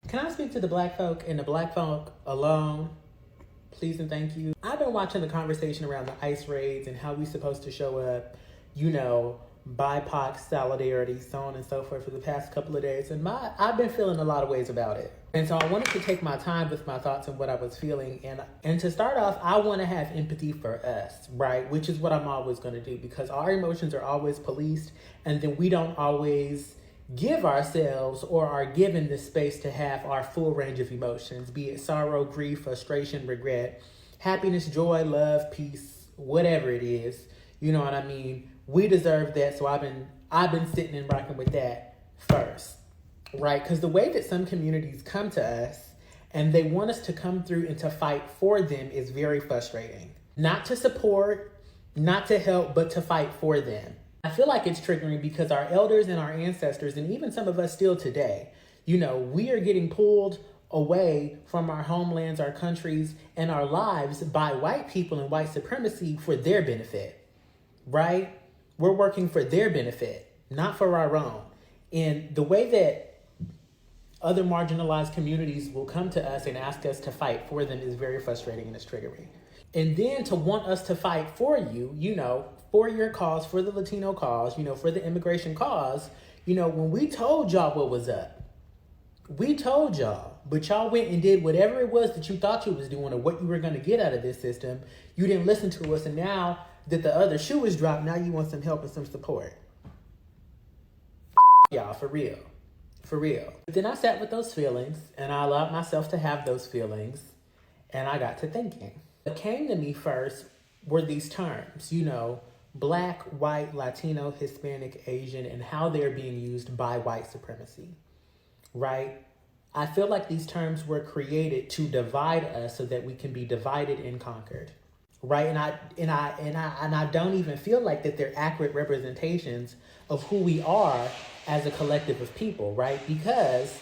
Can I speak to the black folk and the black folk alone? Please and thank you. I've been watching the conversation around the ICE raids and how we supposed to show up, BIPOC solidarity, so on and so forth for the past couple of days. And I've been feeling a lot of ways about it. And so I wanted to take my time with my thoughts and what I was feeling. And to start off, I want to have empathy for us, right? Which is what I'm always going to do, because our emotions are always policed, and then we don't always give ourselves or are given the space to have our full range of emotions, be it sorrow, grief, frustration, regret, happiness, joy, love, peace, whatever it is. You know what I mean? We deserve that. So I've been sitting and rocking with that first, right? Because the way that some communities come to us and they want us to come through and to fight for them is very frustrating. Not to support, not to help, but to fight for them. I feel like it's triggering because our elders and our ancestors, and even some of us still today, we are getting pulled away from our homelands, our countries, and our lives by white people and white supremacy for their benefit, right? We're working for their benefit, not for our own. And the way that other marginalized communities will come to us and ask us to fight for them is very frustrating and it's triggering. And then to want us to fight for you, for your cause, for the Latino cause, for the immigration cause, when we told y'all what was up, we told y'all, but y'all went and did whatever it was that you thought you was doing or what you were going to get out of this system. You didn't listen to us. And now that the other shoe is dropped, now you want some help and some support. Y'all, for real. For real. But then I sat with those feelings and I allowed myself to have those feelings, and I got to thinking. What came to me first were these terms, Black, white, Latino, Hispanic, Asian, and how they're being used by white supremacy, right? I feel like these terms were created to divide us so that we can be divided and conquered, right? And I don't even feel like that they're accurate representations of who we are as a collective of people, right? Because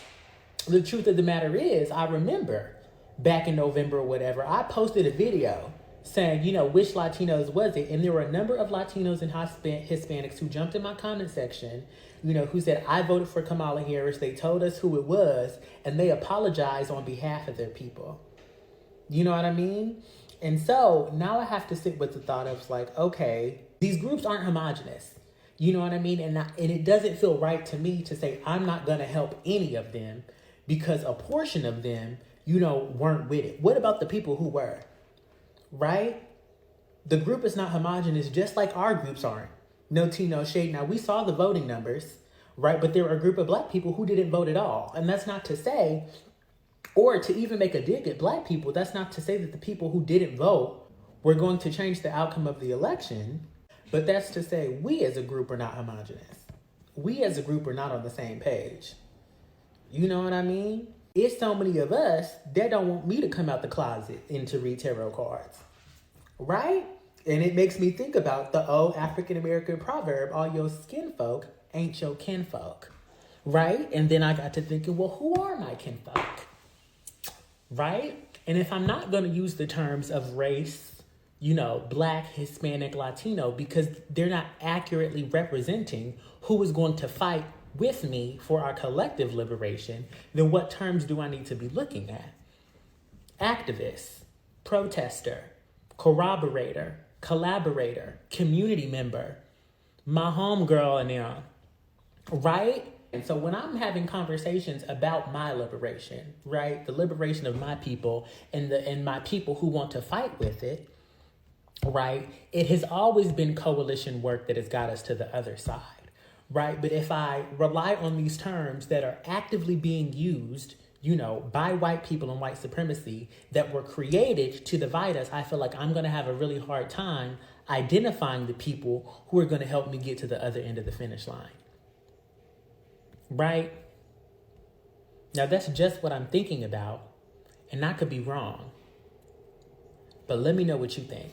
the truth of the matter is, I remember back in November or whatever, I posted a video saying, which Latinos was it? And there were a number of Latinos and Hispanics who jumped in my comment section, who said, I voted for Kamala Harris. They told us who it was, and they apologized on behalf of their people. You know what I mean? And so now I have to sit with the thought of okay, these groups aren't homogenous. You know what I mean? And it doesn't feel right to me to say I'm not going to help any of them because a portion of them, weren't with it. What about the people who were? Right? The group is not homogenous, just like our groups aren't. No tea, no shade. Now, we saw the voting numbers, right? But there were a group of black people who didn't vote at all. And that's not to say, or to even make a dig at black people, that's not to say that the people who didn't vote were going to change the outcome of the election. But that's to say we as a group are not homogenous. We as a group are not on the same page. You know what I mean? It's so many of us that don't want me to come out the closet and to read tarot cards, right? And it makes me think about the old African-American proverb, all your skin folk ain't your kinfolk, right? And then I got to thinking, well, who are my kinfolk, right? And if I'm not going to use the terms of race, Black, Hispanic, Latino, because they're not accurately representing who is going to fight with me for our collective liberation, then what terms do I need to be looking at? Activist, protester, corroborator, collaborator, community member, my homegirl and them, right? And so when I'm having conversations about my liberation, right, the liberation of my people and my people who want to fight with it, right, it has always been coalition work that has got us to the other side. Right. But if I rely on these terms that are actively being used, by white people and white supremacy that were created to divide us, I feel like I'm going to have a really hard time identifying the people who are going to help me get to the other end of the finish line. Right. Now, that's just what I'm thinking about, and I could be wrong. But let me know what you think.